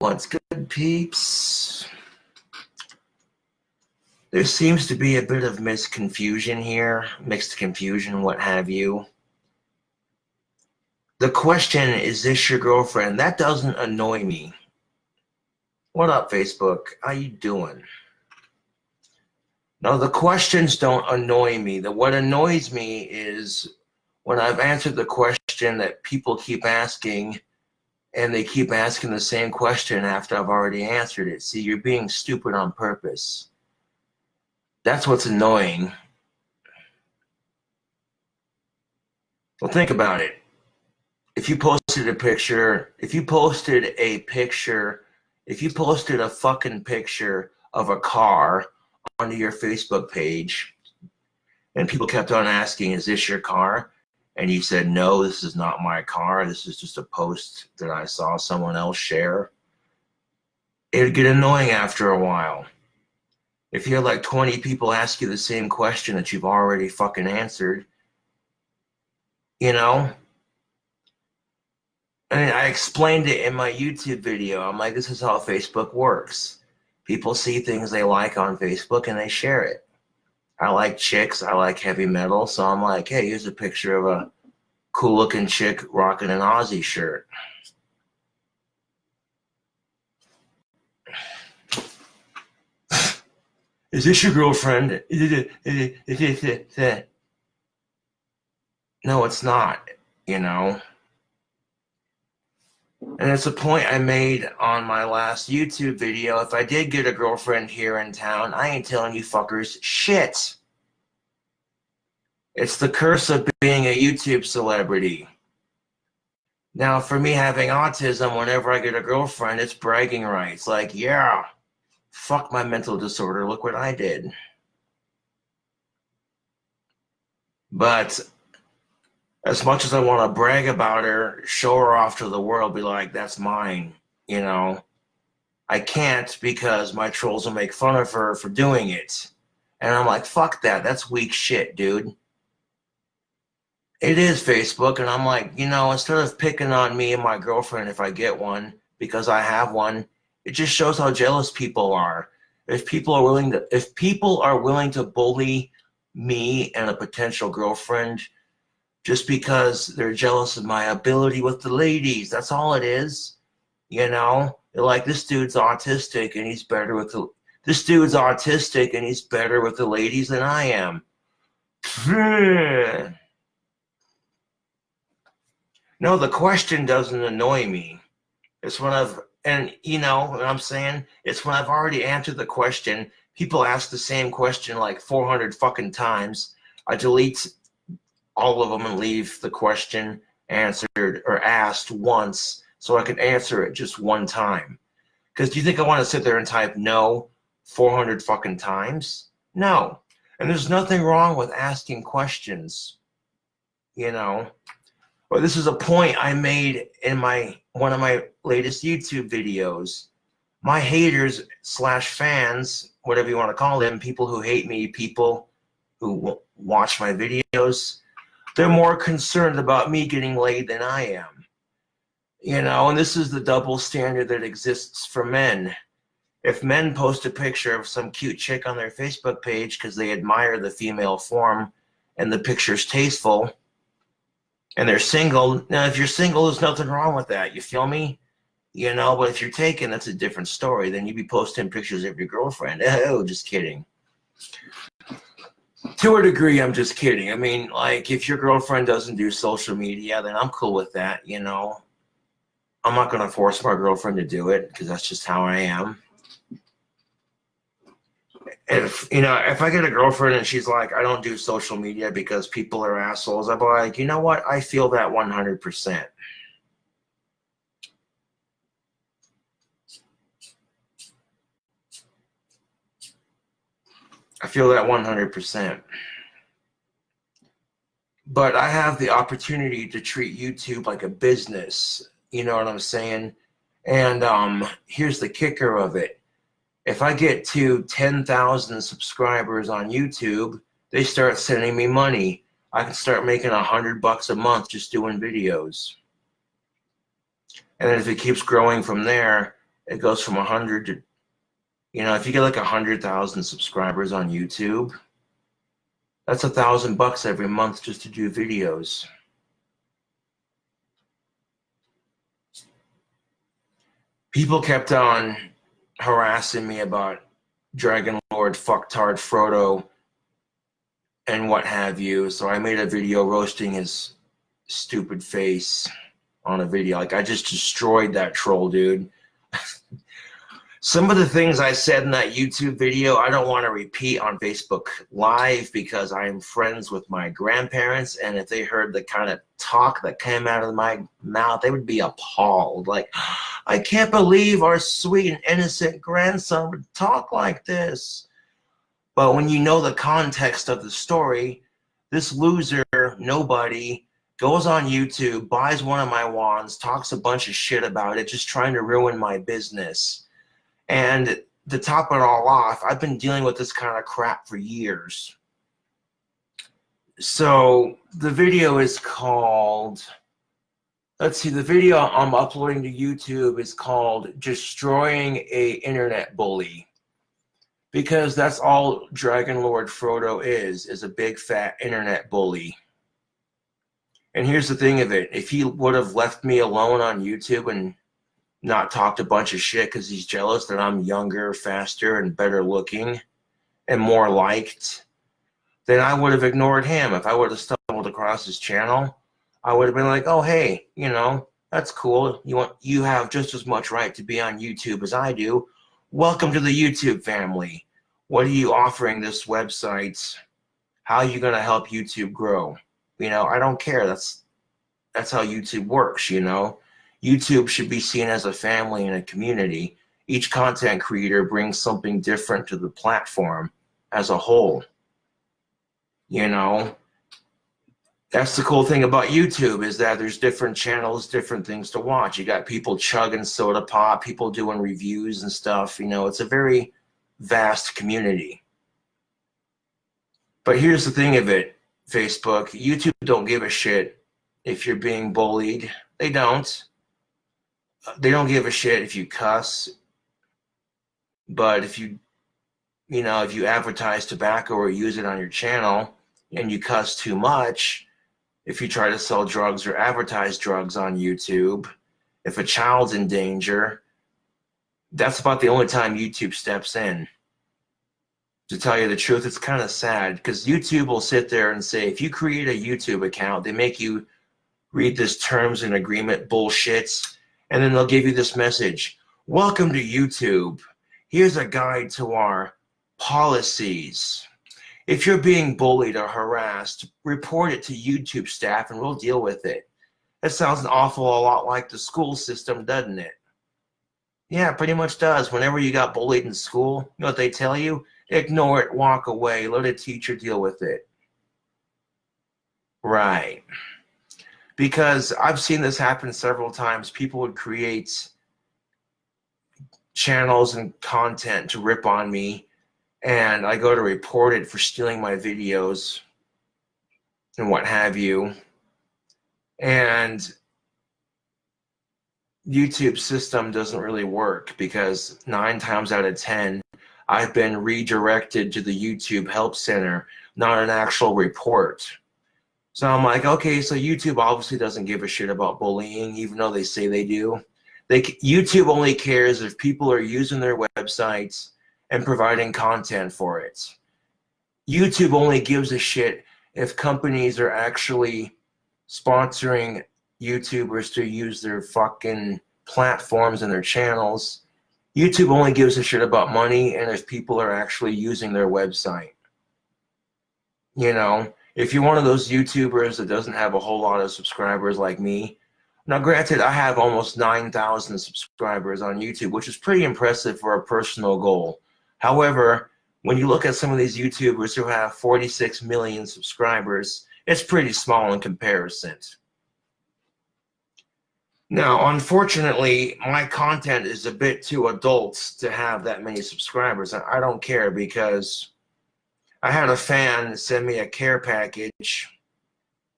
What's good, peeps? There seems to be a bit of mixed confusion here, what have you. The question, is this your girlfriend? That doesn't annoy me. What up, Facebook? How you doing? No, the questions don't annoy me. What annoys me is when I've answered the question that people keep asking, and they keep asking the same question after I've already answered it. See, you're being stupid on purpose. That's what's annoying. Well, think about it. If you posted a fucking picture of a car onto your Facebook page, and people kept on asking, is this your car? And you said, no, this is not my car. This is just a post that I saw someone else share. It'd get annoying after a while. If you had like 20 people ask you the same question that you've already fucking answered, you know? And I explained it in my YouTube video. I'm like, this is how Facebook works. People see things they like on Facebook and they share it. I like chicks. I like heavy metal. So I'm like, hey, here's a picture of a cool looking chick rocking an Aussie shirt. Is this your girlfriend? No, it's not, you know. And it's a point I made on my last YouTube video. If I did get a girlfriend here in town, I ain't telling you fuckers shit. It's the curse of being a YouTube celebrity. Now, for me having autism, whenever I get a girlfriend, it's bragging rights. Like, yeah, fuck my mental disorder. Look what I did. But as much as I want to brag about her, show her off to the world, be like, that's mine, you know, I can't because my trolls will make fun of her for doing it. And I'm like, fuck that. That's weak shit, dude. It is Facebook. And I'm like, you know, instead of picking on me and my girlfriend if I get one, because I have one, it just shows how jealous people are. If people are willing to bully me and a potential girlfriend just because they're jealous of my ability with the ladies, that's all it is. You know, they're like, this dude's autistic and he's better with the ladies than I am. No, the question doesn't annoy me. It's when you know what I'm saying? It's when I've already answered the question. People ask the same question like 400 fucking times. I delete all of them and leave the question answered or asked once so I can answer it just one time. Because do you think I want to sit there and type no 400 fucking times? No. And there's nothing wrong with asking questions, you know. But this is a point I made in one of my latest YouTube videos. My haters / fans, whatever you want to call them, people who hate me, people who watch my videos, they're more concerned about me getting laid than I am. You know, and this is the double standard that exists for men. If men post a picture of some cute chick on their Facebook page because they admire the female form and the picture's tasteful, and they're single, now if you're single, there's nothing wrong with that, you feel me? You know, but if you're taken, that's a different story. Then you'd be posting pictures of your girlfriend. Oh, just kidding. To a degree, I'm just kidding. I mean, like, if your girlfriend doesn't do social media, then I'm cool with that, you know. I'm not going to force my girlfriend to do it because that's just how I am. If I get a girlfriend and she's like, I don't do social media because people are assholes, I'll be like, you know what? I feel that 100%. I feel that 100%. But I have the opportunity to treat YouTube like a business. You know what I'm saying? And here's the kicker of it. If I get to 10,000 subscribers on YouTube, they start sending me money. I can start making $100 a month just doing videos. And then if it keeps growing from there, It goes from 100 to, you know, if you get like 100,000 subscribers on YouTube, that's $1,000 every month just to do videos. People kept on harassing me about Dragon Lord, Fucktard Frodo, and what have you. So I made a video roasting his stupid face on a video. Like, I just destroyed that troll, dude. Some of the things I said in that YouTube video, I don't want to repeat on Facebook Live because I am friends with my grandparents, and if they heard the kind of talk that came out of my mouth, they would be appalled. Like, I can't believe our sweet and innocent grandson would talk like this. But when you know the context of the story, this loser, nobody, goes on YouTube, buys one of my wands, talks a bunch of shit about it, just trying to ruin my business. And to top it all off, I've been dealing with this kind of crap for years. So the video is called, let's see, the video I'm uploading to YouTube is called Destroying a Internet Bully. Because that's all Dragon Lord Frodo is a big fat internet bully. And here's the thing of it, if he would have left me alone on YouTube and not talked a bunch of shit because he's jealous that I'm younger, faster, and better looking and more liked, then I would have ignored him. If I would have stumbled across his channel, I would have been like, oh, hey, you know, that's cool. You have just as much right to be on YouTube as I do. Welcome to the YouTube family. What are you offering this website? How are you going to help YouTube grow? You know, I don't care. That's how YouTube works, you know. YouTube should be seen as a family and a community. Each content creator brings something different to the platform as a whole. You know, that's the cool thing about YouTube, is that there's different channels, different things to watch. You got people chugging soda pop, people doing reviews and stuff. You know, it's a very vast community. But here's the thing of it, Facebook. YouTube don't give a shit if you're being bullied. They don't. They don't give a shit if you cuss. But if you know, if you advertise tobacco or use it on your channel and you cuss too much, if you try to sell drugs or advertise drugs on YouTube, if a child's in danger, that's about the only time YouTube steps in. To tell you the truth, it's kind of sad because YouTube will sit there and say, if you create a YouTube account, they make you read this terms and agreement bullshit, and then they'll give you this message. Welcome to YouTube. Here's a guide to our policies. If you're being bullied or harassed, report it to YouTube staff and we'll deal with it. That sounds an awful lot like the school system, doesn't it? Yeah, it pretty much does. Whenever you got bullied in school, you know what they tell you? Ignore it, walk away, let a teacher deal with it. Right. Because I've seen this happen several times. People would create channels and content to rip on me, and I go to report it for stealing my videos and what have you. And YouTube system doesn't really work because 9 times out of 10, I've been redirected to the YouTube Help Center, not an actual report. So I'm like, okay, so YouTube obviously doesn't give a shit about bullying, even though they say they do. YouTube only cares if people are using their websites and providing content for it. YouTube only gives a shit if companies are actually sponsoring YouTubers to use their fucking platforms and their channels. YouTube only gives a shit about money and if people are actually using their website. You know, if you're one of those YouTubers that doesn't have a whole lot of subscribers like me, now granted, I have almost 9,000 subscribers on YouTube, which is pretty impressive for a personal goal. However, when you look at some of these YouTubers who have 46 million subscribers, it's pretty small in comparison. Now, unfortunately, my content is a bit too adult to have that many subscribers. And I don't care because I had a fan send me a care package.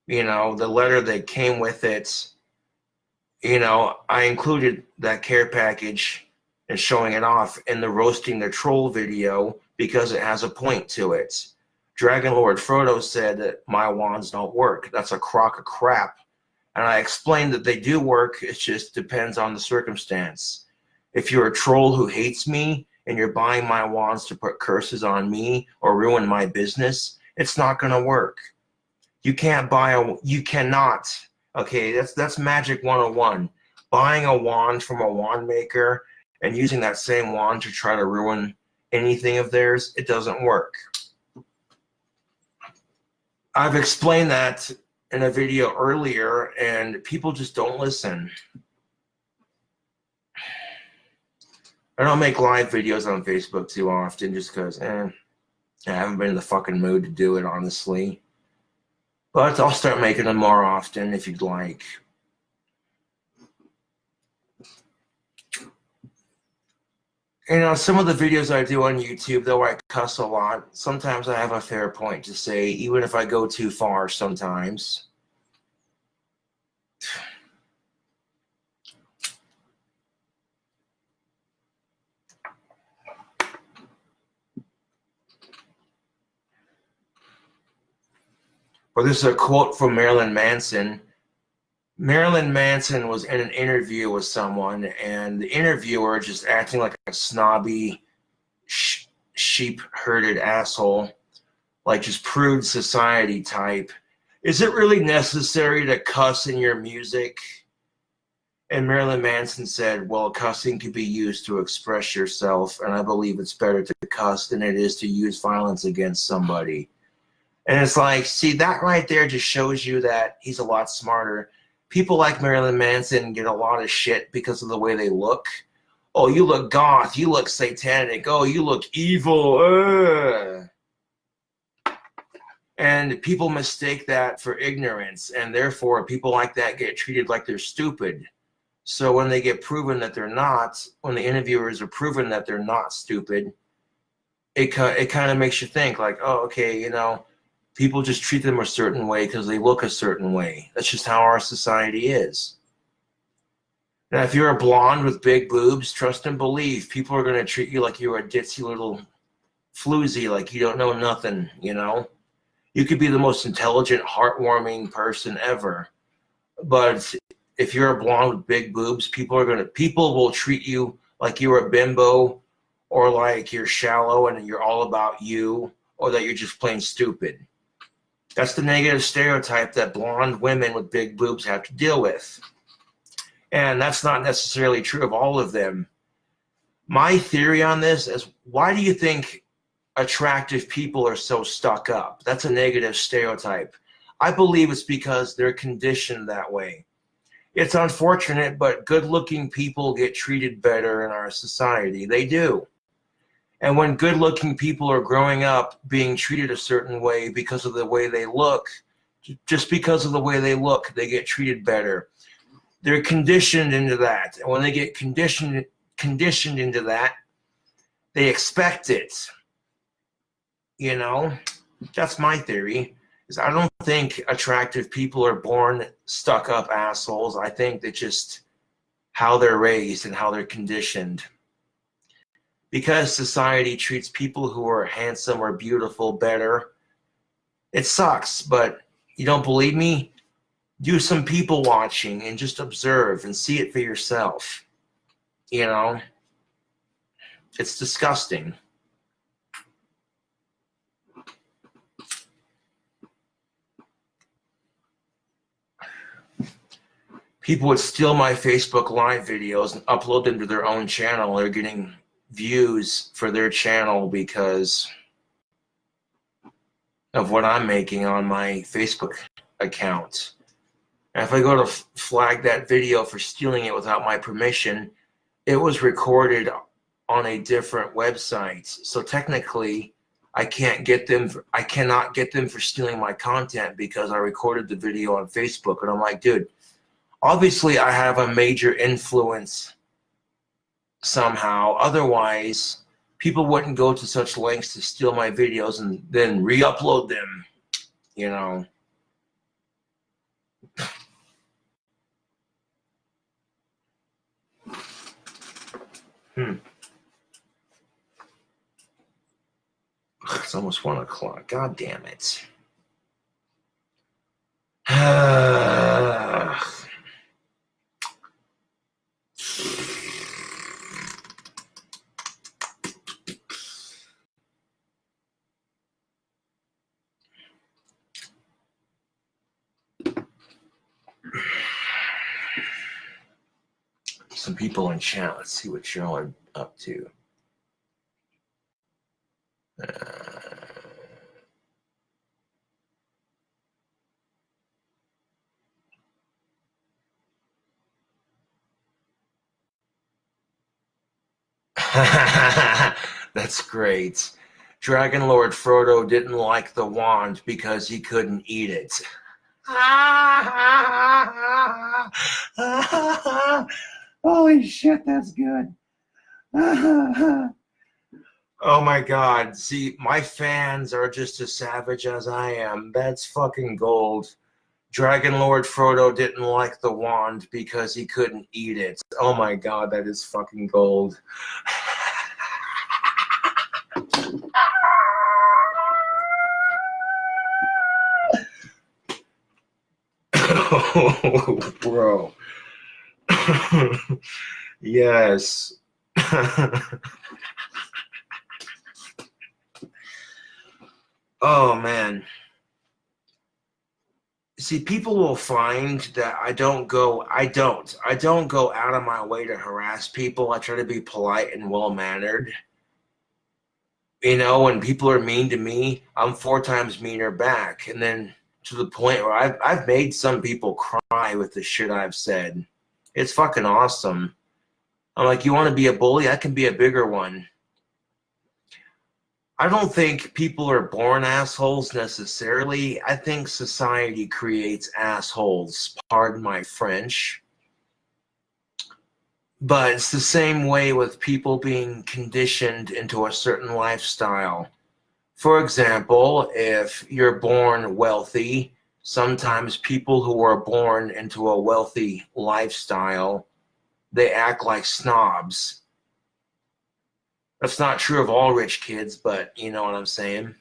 You know, the letter that came with it, you know, I included that care package and showing it off in the roasting the troll video because it has a point to it. Dragon Lord Frodo said that my wands don't work. That's a crock of crap. And I explained that they do work. It just depends on the circumstance. If you're a troll who hates me and you're buying my wands to put curses on me or ruin my business, it's not going to work. You can't you cannot. Okay, that's Magic 101. Buying a wand from a wand maker and using that same wand to try to ruin anything of theirs, it doesn't work. I've explained that in a video earlier, and people just don't listen. I don't make live videos on Facebook too often just because I haven't been in the fucking mood to do it, honestly. But I'll start making them more often if you'd like. You know, some of the videos I do on YouTube, though I cuss a lot, sometimes I have a fair point to say, even if I go too far sometimes. But this is a quote from Marilyn Manson. Marilyn Manson was in an interview with someone, and the interviewer just acting like a snobby, sheep-herded asshole, like just prude society type. Is it really necessary to cuss in your music? And Marilyn Manson said, well, cussing can be used to express yourself, and I believe it's better to cuss than it is to use violence against somebody. And it's like, see, that right there just shows you that he's a lot smarter. People like Marilyn Manson get a lot of shit because of the way they look. Oh, you look goth. You look satanic. Oh, you look evil. And people mistake that for ignorance. And therefore, people like that get treated like they're stupid. So when they get proven that they're not, when the interviewers are proven that they're not stupid, it kind of makes you think like, oh, okay, you know, people just treat them a certain way because they look a certain way. That's just how our society is. Now, if you're a blonde with big boobs, trust and believe, people are going to treat you like you're a ditzy little floozy, like you don't know nothing, you know? You could be the most intelligent, heartwarming person ever. But if you're a blonde with big boobs, people will treat you like you're a bimbo or like you're shallow and you're all about you or that you're just plain stupid. That's the negative stereotype that blonde women with big boobs have to deal with. And that's not necessarily true of all of them. My theory on this is, why do you think attractive people are so stuck up? That's a negative stereotype. I believe it's because they're conditioned that way. It's unfortunate, but good-looking people get treated better in our society. They do. And when good-looking people are growing up being treated a certain way because of the way they look, just because of the way they look, they get treated better. They're conditioned into that. And when they get conditioned into that, they expect it. You know, that's my theory. Is I don't think attractive people are born stuck-up assholes. I think that just how they're raised and how they're conditioned. Because society treats people who are handsome or beautiful better, it sucks, but you don't believe me? Do some people watching and just observe and see it for yourself. You know, it's disgusting. People would steal my Facebook Live videos and upload them to their own channel. They're getting views for their channel because of what I'm making on my Facebook account. And if I go to flag that video for stealing it without my permission, it was recorded on a different website. So technically, I cannot get them for stealing my content because I recorded the video on Facebook. And I'm like, dude, obviously I have a major influence somehow. Otherwise, people wouldn't go to such lengths to steal my videos and then re-upload them, you know. It's almost 1 o'clock. God damn it. Some people in chat. Let's see what you're all up to. That's great. Dragon Lord Frodo didn't like the wand because he couldn't eat it. Holy shit, that's good. Oh my God. See, my fans are just as savage as I am. That's fucking gold. Dragon Lord Frodo didn't like the wand because he couldn't eat it. Oh my God, that is fucking gold. Oh, bro. Yes. Oh man. See, people will find that I don't go out of my way to harass people. I try to be polite and well-mannered. You know, when people are mean to me, I'm 4 times meaner back. And then to the point where I've made some people cry with the shit I've said. It's fucking awesome. I'm like, you want to be a bully? I can be a bigger one. I don't think people are born assholes necessarily. I think society creates assholes. Pardon my French. But it's the same way with people being conditioned into a certain lifestyle. For example, if you're born wealthy, sometimes people who are born into a wealthy lifestyle, they act like snobs. That's not true of all rich kids, but you know what I'm saying.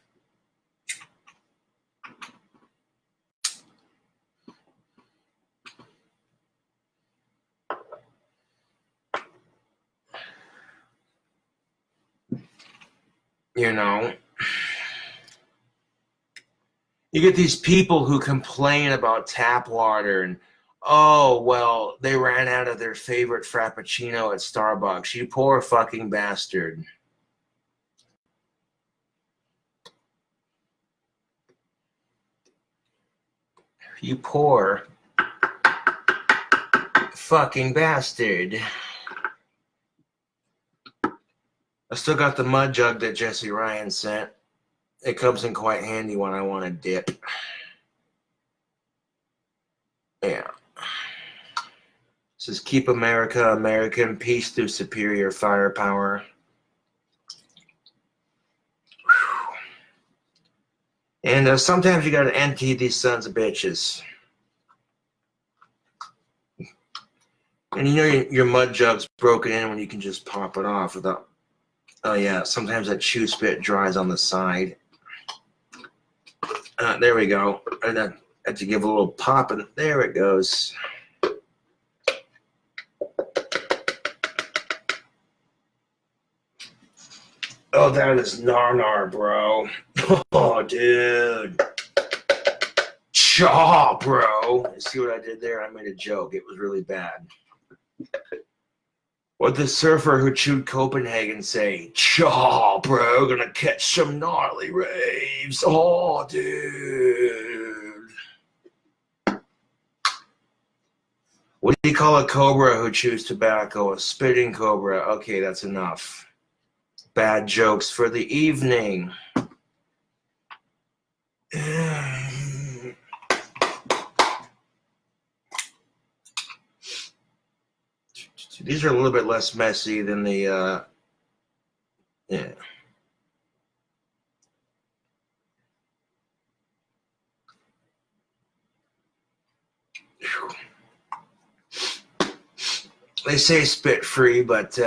You know, you get these people who complain about tap water and, oh, well, they ran out of their favorite Frappuccino at Starbucks. You poor fucking bastard. You poor fucking bastard. I still got the mud jug that Jesse Ryan sent. It comes in quite handy when I want to dip. Yeah. This is Keep America American, peace through superior firepower. And sometimes you gotta empty these sons of bitches. And you know your mud jug's broken in when you can just pop it off without... Oh yeah, sometimes that chew spit dries on the side. There we go. And I have to give a little pop and there it goes. Oh, that is nar, bro. Oh, dude. Chaw, bro. You see what I did there? I made a joke. It was really bad. What the surfer who chewed Copenhagen say? Chaw, bro. Gonna catch some gnarly raves. Oh, dude. What do you call a cobra who chews tobacco? A spitting cobra. Okay, that's enough. Bad jokes for the evening. These are a little bit less messy than the, yeah. They say spit free, but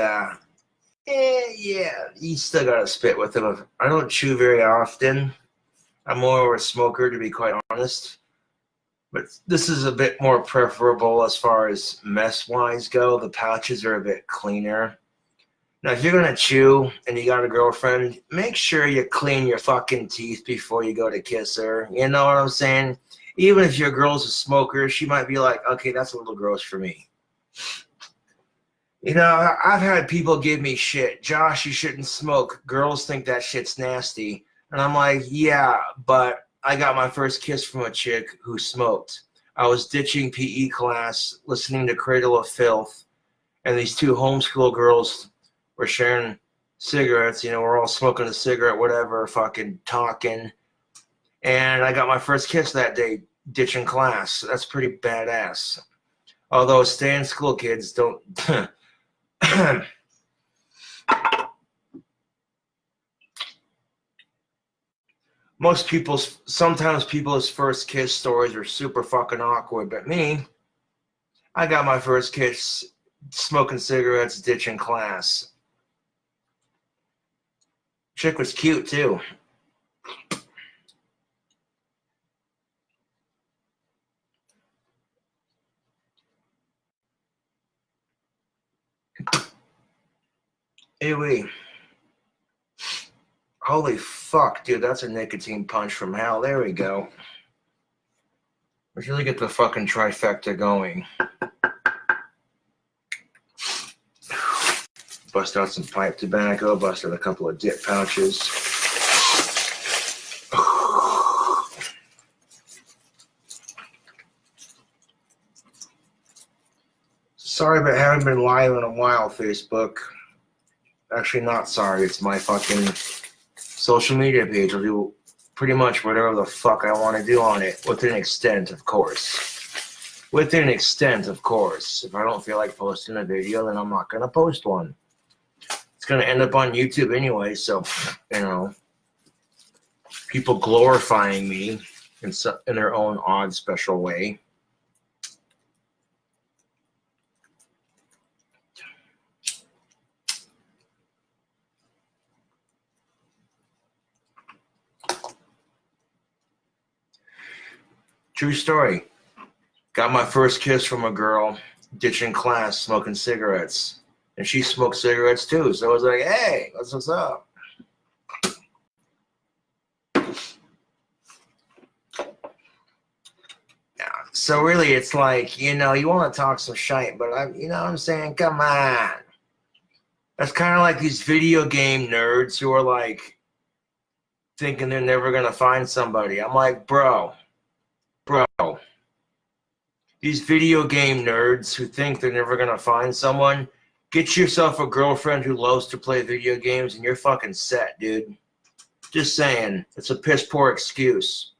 Yeah, you still gotta spit with them. I don't chew very often. I'm more of a smoker, to be quite honest. But this is a bit more preferable as far as mess-wise go. The pouches are a bit cleaner. Now, if you're gonna chew and you got a girlfriend, make sure you clean your fucking teeth before you go to kiss her. You know what I'm saying? Even if your girl's a smoker, she might be like, okay, that's a little gross for me. You know, I've had people give me shit. Josh, you shouldn't smoke. Girls think that shit's nasty. And I'm like, yeah, but I got my first kiss from a chick who smoked. I was ditching PE class, listening to Cradle of Filth, and these two homeschool girls were sharing cigarettes. You know, we're all smoking a cigarette, whatever, fucking talking. And I got my first kiss that day, ditching class. That's pretty badass. Although stay in school, kids, don't... Sometimes people's first kiss stories are super fucking awkward, but me, I got my first kiss smoking cigarettes, ditching class. Chick was cute too. ACWY. Holy fuck, dude, that's a nicotine punch from hell. There we go. Let's really get the fucking trifecta going. Bust out some pipe tobacco, bust out a couple of dip pouches. Sorry, but haven't been live in a while, Facebook. Actually, not sorry. It's my fucking social media page. I'll do pretty much whatever the fuck I want to do on it, within extent, of course. Within extent, of course. If I don't feel like posting a video, then I'm not going to post one. It's going to end up on YouTube anyway, so, you know, people glorifying me in their own odd, special way. True story. Got my first kiss from a girl ditching class, smoking cigarettes. And she smoked cigarettes too. So I was like, hey, what's up? Yeah. So really, it's like, you know, you want to talk some shite, but you know what I'm saying? Come on. That's kind of like these video game nerds who are like thinking they're never going to find somebody. I'm like, bro. These video game nerds who think they're never going to find someone, get yourself a girlfriend who loves to play video games and you're fucking set, dude. Just saying. It's a piss poor excuse.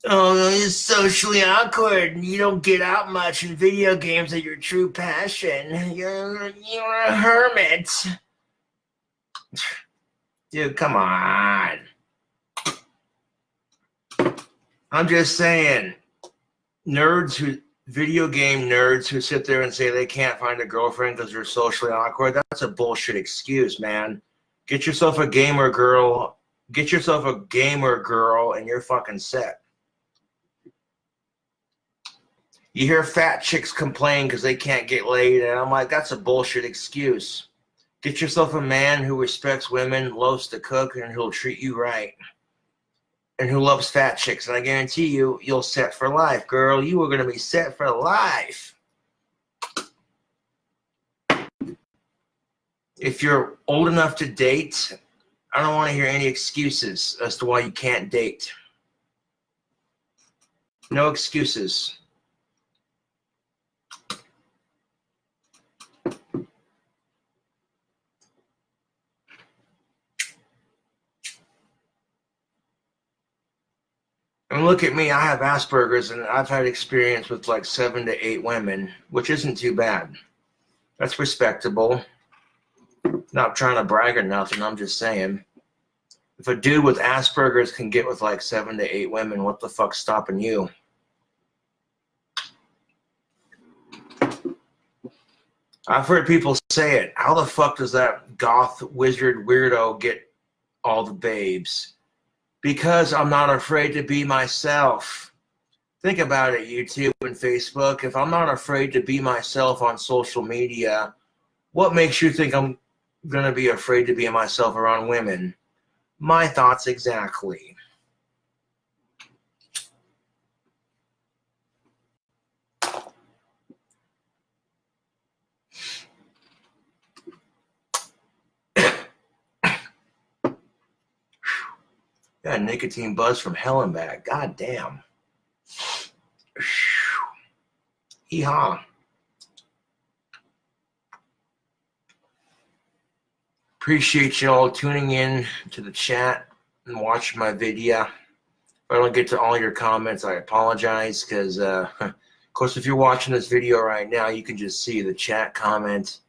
Oh, it's socially awkward. You don't get out much in video games are your true passion. You're a hermit. Dude, come on. I'm just saying, video game nerds who sit there and say they can't find a girlfriend because they're socially awkward, that's a bullshit excuse, man. Get yourself a gamer girl and you're fucking set. You hear fat chicks complain because they can't get laid, and I'm like, that's a bullshit excuse. Get yourself a man who respects women, loves to cook, and who'll treat you right. And who loves fat chicks. And I guarantee you, you'll set for life, girl. You are going to be set for life. If you're old enough to date, I don't want to hear any excuses as to why you can't date. No excuses. And look at me, I have Asperger's, and I've had experience with like 7 to 8 women, which isn't too bad. That's respectable. Not trying to brag or nothing, I'm just saying. If a dude with Asperger's can get with like 7 to 8 women, what the fuck's stopping you? I've heard people say it. How the fuck does that goth wizard weirdo get all the babes? Because I'm not afraid to be myself. Think about it, YouTube and Facebook. If I'm not afraid to be myself on social media, what makes you think I'm going to be afraid to be myself around women? My thoughts exactly. Got a nicotine buzz from hell and back. God damn. Hee-haw. Appreciate you all tuning in to the chat and watching my video. If I don't get to all your comments, I apologize, because, of course, if you're watching this video right now, you can just see the chat comment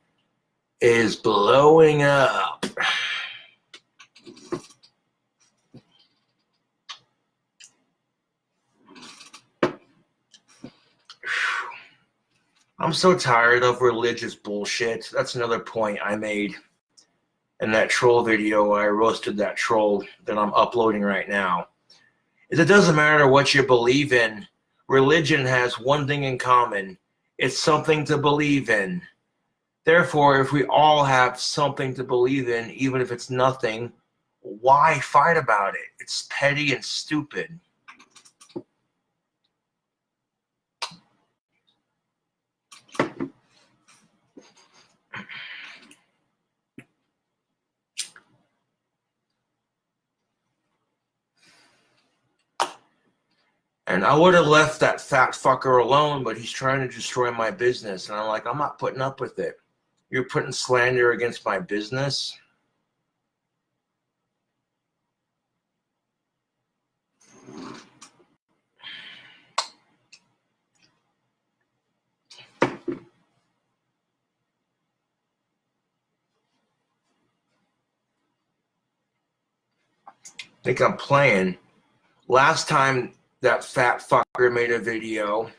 is blowing up. I'm so tired of religious bullshit. That's another point I made in that troll video where I roasted that troll that I'm uploading right now. Is it doesn't matter what you believe in. Religion has one thing in common. It's something to believe in. Therefore, if we all have something to believe in, even if it's nothing, why fight about it? It's petty and stupid. And I would have left that fat fucker alone, but he's trying to destroy my business. And I'm like, I'm not putting up with it. You're putting slander against my business? Think I'm playing. Last time that fat fucker made a video,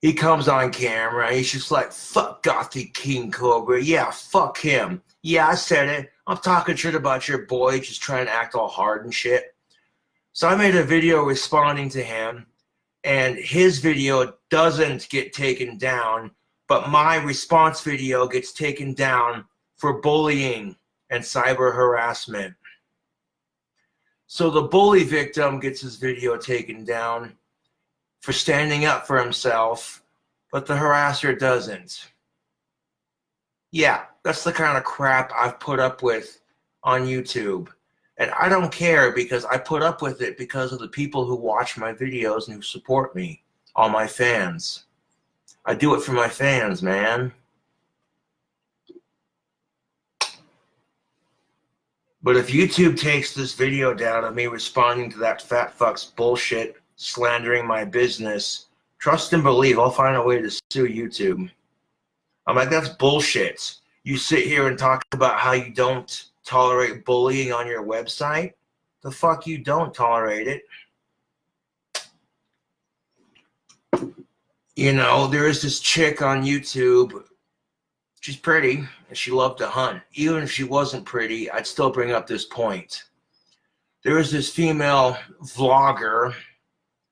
he comes on camera and he's just like, fuck Gothy King Cobra. Yeah, fuck him. Yeah, I said it. I'm talking shit about your boy just trying to act all hard and shit. So I made a video responding to him, and his video doesn't get taken down, but my response video gets taken down for bullying and cyber harassment. So the bully victim gets his video taken down for standing up for himself, but the harasser doesn't. Yeah, that's the kind of crap I've put up with on YouTube. And I don't care, because I put up with it because of the people who watch my videos and who support me, all my fans. I do it for my fans, man. But if YouTube takes this video down of me responding to that fat fuck's bullshit, slandering my business, trust and believe I'll find a way to sue YouTube. I'm like, that's bullshit. You sit here and talk about how you don't tolerate bullying on your website. The fuck you don't tolerate it. You know, there is this chick on YouTube. She's pretty, and she loved to hunt. Even if she wasn't pretty, I'd still bring up this point. There was this female vlogger.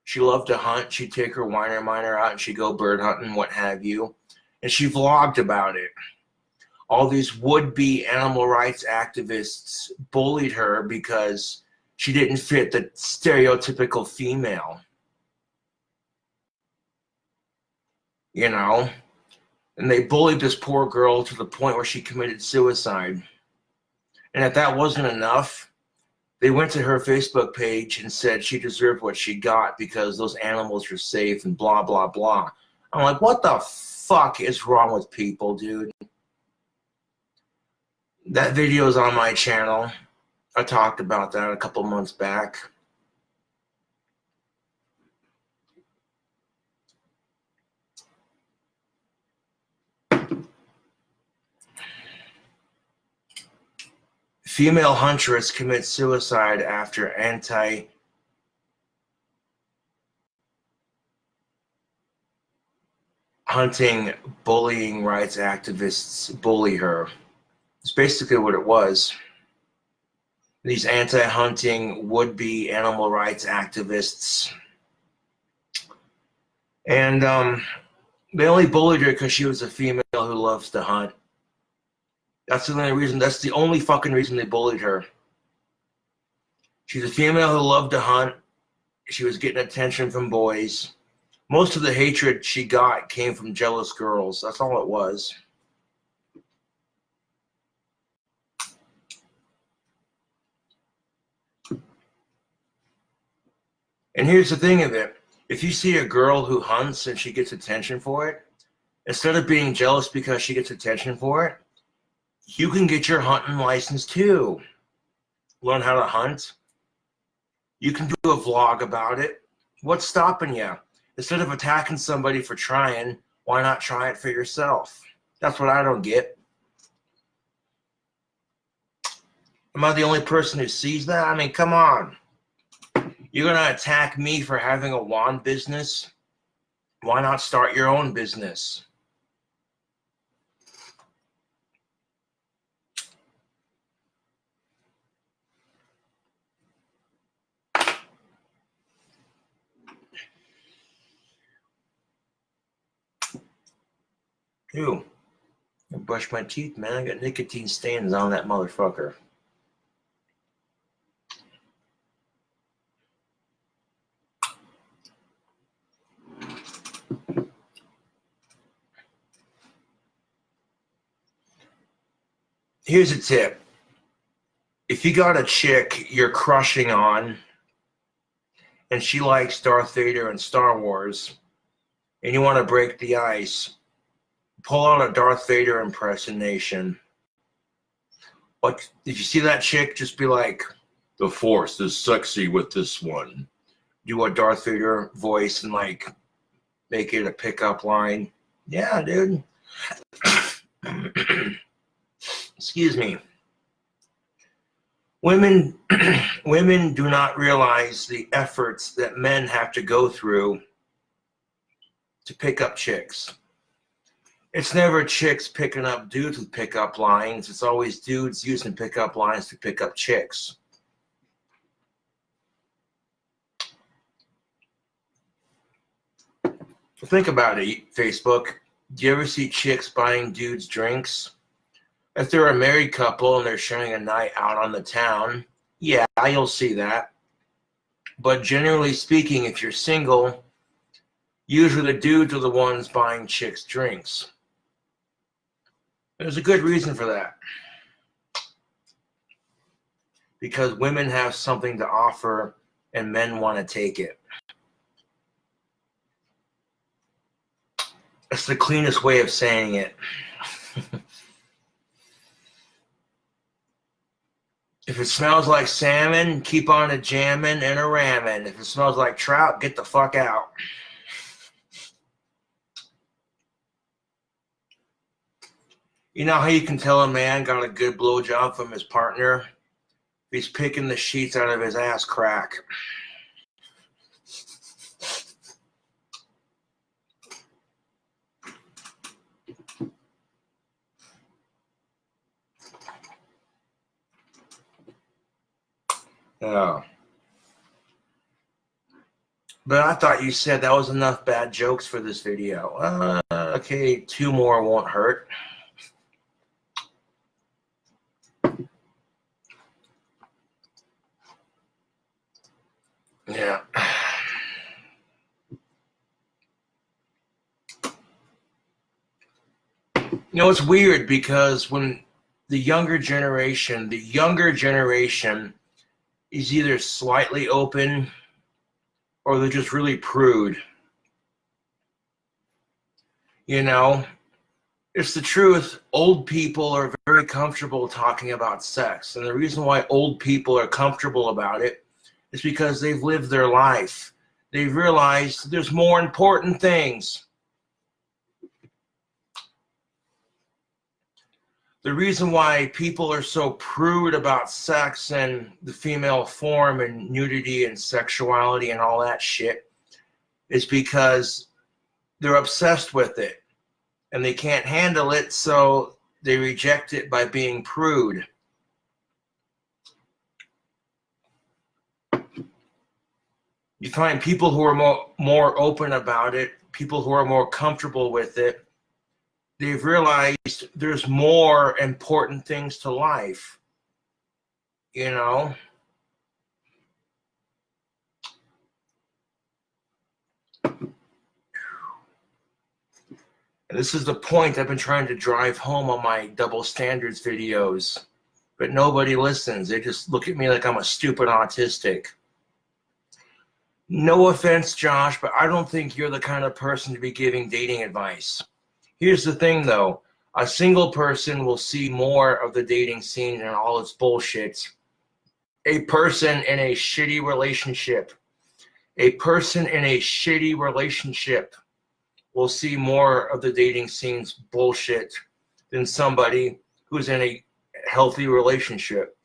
She loved to hunt. She'd take her whiner miner out and she'd go bird hunting, what have you. And she vlogged about it. All these would-be animal rights activists bullied her because she didn't fit the stereotypical female. You know? And they bullied this poor girl to the point where she committed suicide. And if that wasn't enough, they went to her Facebook page and said she deserved what she got because those animals were safe and blah, blah, blah. I'm like, what the fuck is wrong with people, dude? That video is on my channel. I talked about that a couple months back. Female huntress commits suicide after hunting bullying rights activists bully her. It's basically what it was. These anti-hunting would-be animal rights activists. And they only bullied her because she was a female who loves to hunt. That's the only reason. That's the only fucking reason they bullied her. She's a female who loved to hunt. She was getting attention from boys. Most of the hatred she got came from jealous girls. That's all it was. And here's the thing of it. If you see a girl who hunts and she gets attention for it, instead of being jealous because she gets attention for it, you can get your hunting license too. Learn how to hunt. You can do a vlog about it. What's stopping you? Instead of attacking somebody for trying, why not try it for yourself? That's what I don't get. Am I the only person who sees that? I mean, come on. You're going to attack me for having a wand business? Why not start your own business? Ew. I brushed my teeth, man. I got nicotine stains on that motherfucker. Here's a tip. If you got a chick you're crushing on and she likes Darth Vader and Star Wars and you want to break the ice, pull out a Darth Vader impersonation. Like, did you see that chick? Just be like, the Force is sexy with this one. Do a Darth Vader voice and like make it a pickup line. Yeah, dude. Excuse me. Women do not realize the efforts that men have to go through to pick up chicks. It's never chicks picking up dudes with pickup lines. It's always dudes using pickup lines to pick up chicks. Think about it, Facebook. Do you ever see chicks buying dudes drinks? If they're a married couple and they're sharing a night out on the town, yeah, you'll see that. But generally speaking, if you're single, usually the dudes are the ones buying chicks drinks. There's a good reason for that. Because women have something to offer and men want to take it. That's the cleanest way of saying it. If it smells like salmon, keep on a jamming and a ramming. If it smells like trout, get the fuck out. You know how you can tell a man got a good blowjob from his partner? He's picking the sheets out of his ass crack. Oh. But I thought you said that was enough bad jokes for this video. Okay, 2 more won't hurt. Yeah. You know, it's weird because when the younger generation is either slightly open or they're just really prude. You know, it's the truth. Old people are very comfortable talking about sex. And the reason why old people are comfortable about it is because they've lived their life. They've realized there's more important things. The reason why people are so prude about sex and the female form and nudity and sexuality and all that shit is because they're obsessed with it. and they can't handle it, so they reject it by being prude. You find people who are more open about it, people who are more comfortable with it. They've realized there's more important things to life, you know? And this is the point I've been trying to drive home on my double standards videos, but nobody listens. They just look at me like I'm a stupid autistic. No offense, Josh, but I don't think you're the kind of person to be giving dating advice. Here's the thing, though. A single person will see more of the dating scene and all its bullshit. A person in a shitty relationship will see more of the dating scene's bullshit than somebody who's in a healthy relationship.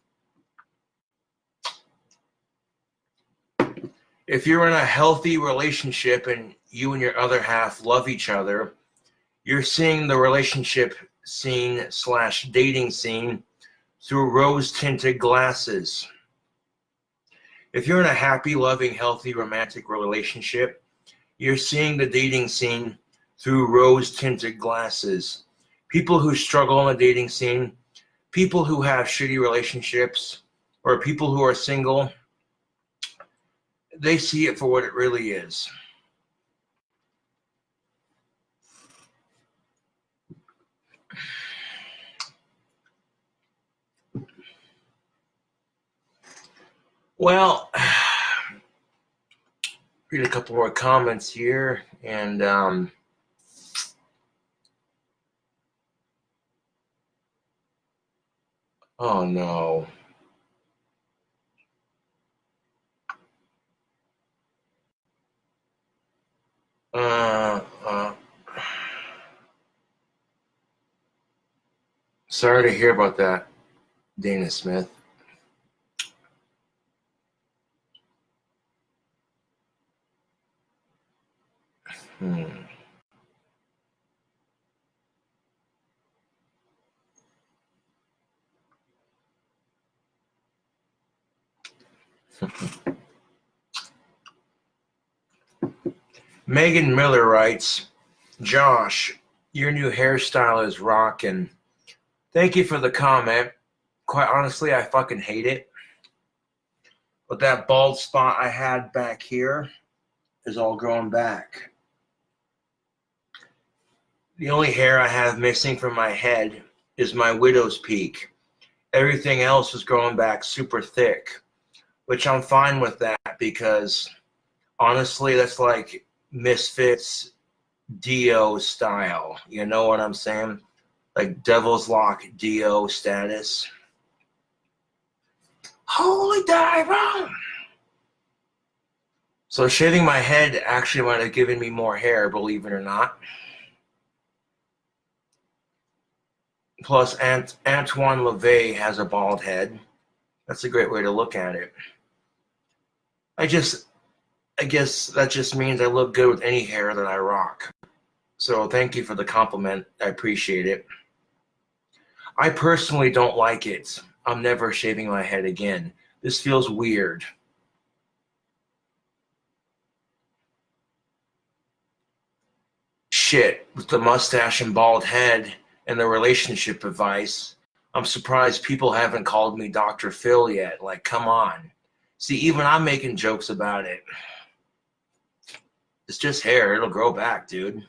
If you're in a healthy relationship and you and your other half love each other, you're seeing the relationship scene / dating scene through rose-tinted glasses. If you're in a happy, loving, healthy, romantic relationship, you're seeing the dating scene through rose-tinted glasses. People who struggle on the dating scene, people who have shitty relationships, or people who are single, they see it for what it really is. Well, read a couple more comments here, and oh no. Sorry to hear about that, Dana Smith. Megan Miller writes, Josh, your new hairstyle is rockin'. Thank you for the comment. Quite honestly, I fucking hate it. But that bald spot I had back here is all growing back. The only hair I have missing from my head is my widow's peak. Everything else is growing back super thick, which I'm fine with that because honestly, that's like Misfits Dio style. You know what I'm saying? Like Devil's Lock Dio status. Holy diver! So shaving my head actually might have given me more hair, believe it or not. Plus, Antoine LaVey has a bald head. That's a great way to look at it. I guess that just means I look good with any hair that I rock. So thank you for the compliment. I appreciate it. I personally don't like it. I'm never shaving my head again. This feels weird. Shit, with the mustache and bald head and the relationship advice, I'm surprised people haven't called me Dr. Phil yet. Like, come on. See, even I'm making jokes about it. It's just hair. It'll grow back, dude.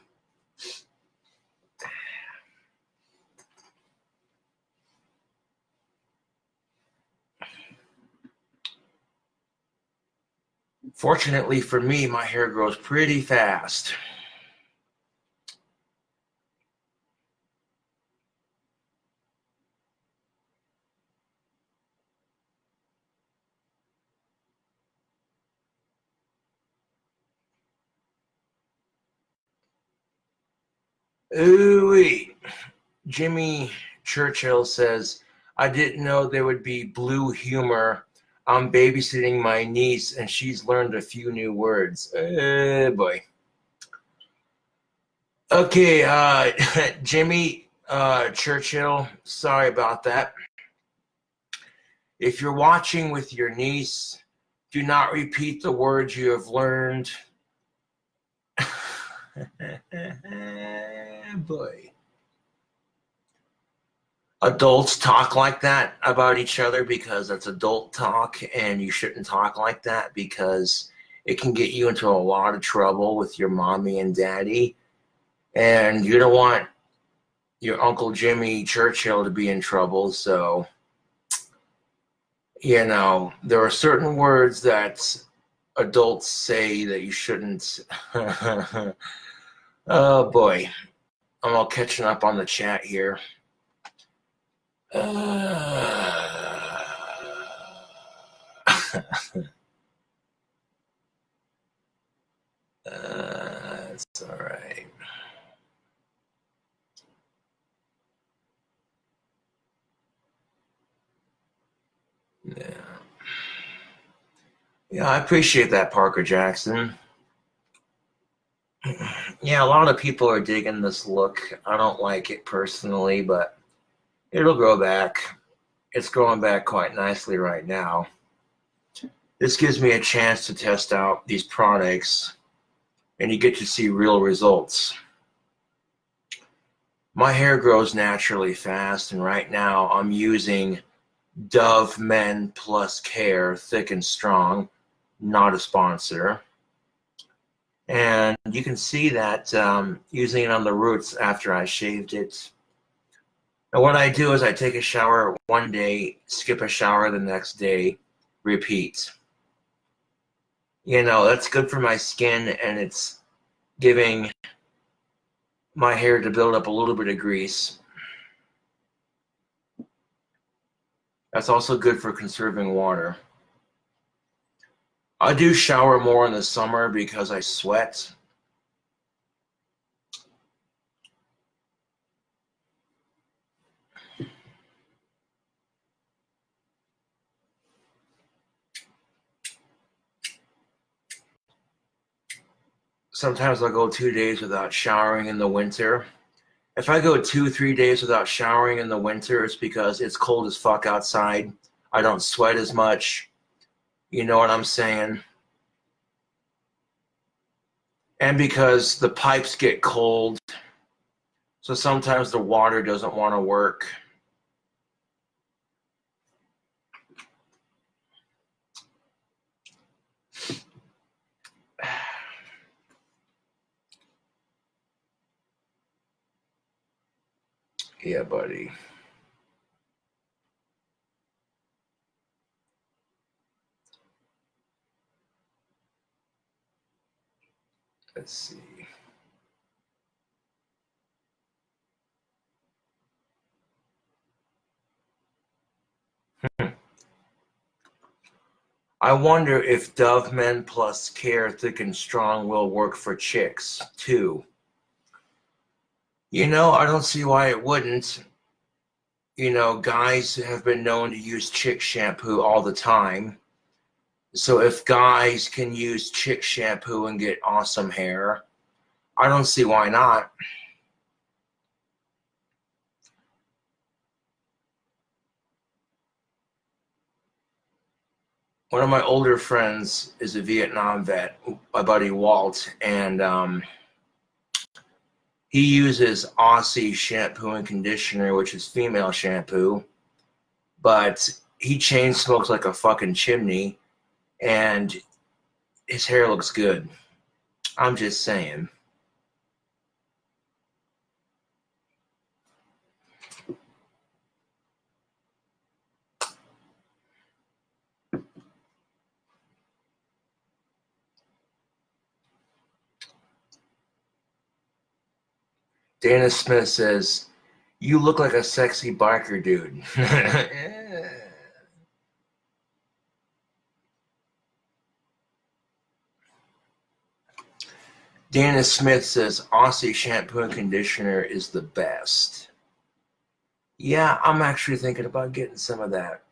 Fortunately for me, my hair grows pretty fast. Ooh-wee. Jimmy Churchill says, I didn't know there would be blue humor. I'm babysitting my niece, and she's learned a few new words. Boy. Okay, Jimmy Churchill, sorry about that. If you're watching with your niece, do not repeat the words you have learned. Boy. Adults talk like that about each other because that's adult talk, and you shouldn't talk like that because it can get you into a lot of trouble with your mommy and daddy, and you don't want your Uncle Jimmy Churchill to be in trouble. So, you know, there are certain words that adults say that you shouldn't. Oh boy, I'm all catching up on the chat here. It's all right. Yeah, I appreciate that, Parker Jackson. Yeah, a lot of people are digging this look. I don't like it personally, but it'll grow back. It's growing back quite nicely right now. This gives me a chance to test out these products, and you get to see real results. My hair grows naturally fast, and right now I'm using Dove Men Plus Care Thick and Strong, not a sponsor. And you can see that using it on the roots after I shaved it. And what I do is I take a shower one day, skip a shower the next day, repeat. You know, that's good for my skin, and it's giving my hair to build up a little bit of grease. That's also good for conserving water. I do shower more in the summer because I sweat. Sometimes I'll go 2 days without showering in the winter. If I go 2-3 days without showering in the winter, it's because it's cold as fuck outside. I don't sweat as much. You know what I'm saying? And because the pipes get cold, so sometimes the water doesn't want to work. Yeah, buddy. Let's see. I wonder if Dove Men Plus Care Thick and Strong will work for chicks, too. You know, I don't see why it wouldn't. You know, guys have been known to use chick shampoo all the time. So if guys can use chick shampoo and get awesome hair, I don't see why not. One of my older friends is a Vietnam vet, my buddy Walt, and he uses Aussie shampoo and conditioner, which is female shampoo, but he chain smokes like a fucking chimney, and his hair looks good. I'm just saying. Dana Smith says, "You look like a sexy biker dude." Dana Smith says, "Aussie shampoo and conditioner is the best." Yeah, I'm actually thinking about getting some of that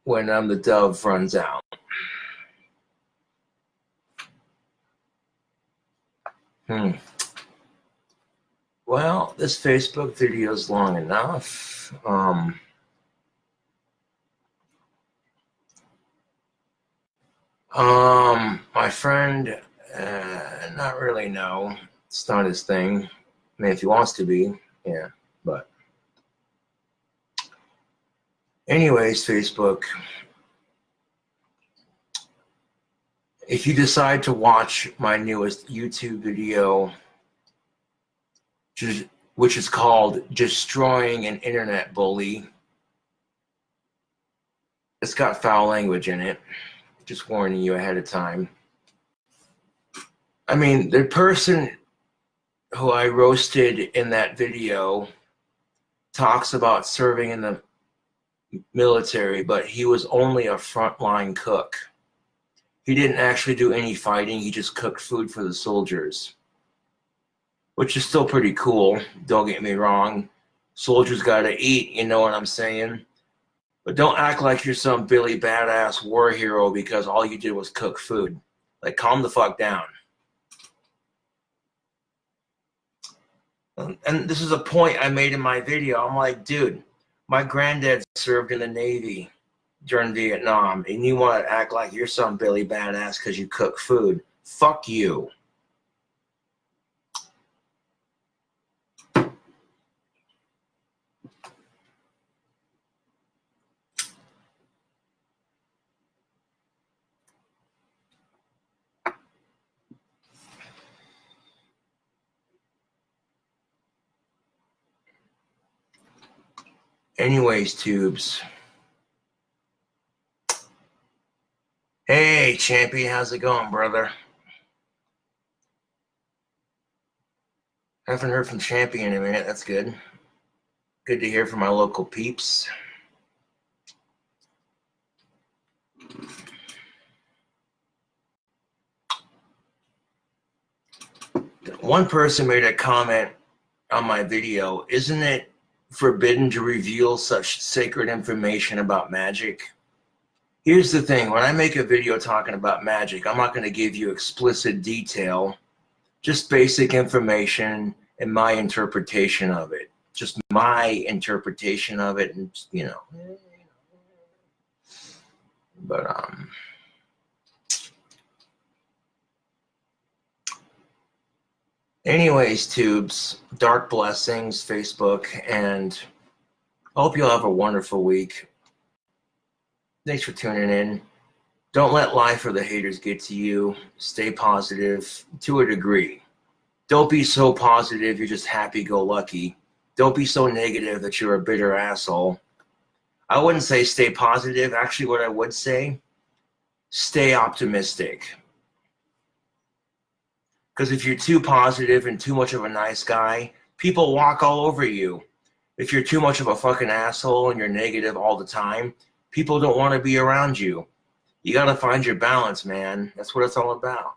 when the Dove runs out. Well, this Facebook video is long enough. My friend, not really, no. It's not his thing. I mean, if he wants to be, yeah, but. Anyways, Facebook, if you decide to watch my newest YouTube video, which is called Destroying an Internet Bully, it's got foul language in it. Just warning you ahead of time. I mean, the person who I roasted in that video talks about serving in the military, but he was only a frontline cook. He didn't actually do any fighting. He just cooked food for the soldiers, which is still pretty cool. Don't get me wrong. Soldiers got to eat, you know what I'm saying? But don't act like you're some Billy badass war hero because all you did was cook food. Like, calm the fuck down. And this is a point I made in my video. I'm like, dude, my granddad served in the Navy during Vietnam, and you want to act like you're some Billy badass because you cook food. Fuck you. Anyways, tubes. Hey, Champy, how's it going, brother? Haven't heard from Champy in a minute. That's good. Good to hear from my local peeps. One person made a comment on my video. Isn't it forbidden to reveal such sacred information about magic? Here's the thing. When I make a video talking about magic, I'm not going to give you explicit detail, just basic information and my interpretation of it. Just my interpretation of it, and you know. But anyways, tubes, dark blessings, Facebook, and I hope you'll have a wonderful week. Thanks for tuning in. Don't let life or the haters get to you. Stay positive to a degree. Don't be so positive you're just happy-go-lucky. Don't be so negative that you're a bitter asshole. I wouldn't say stay positive. Actually, what I would say, stay optimistic. Because if you're too positive and too much of a nice guy, people walk all over you. If you're too much of a fucking asshole and you're negative all the time, people don't want to be around you. You got to find your balance, man. That's what it's all about.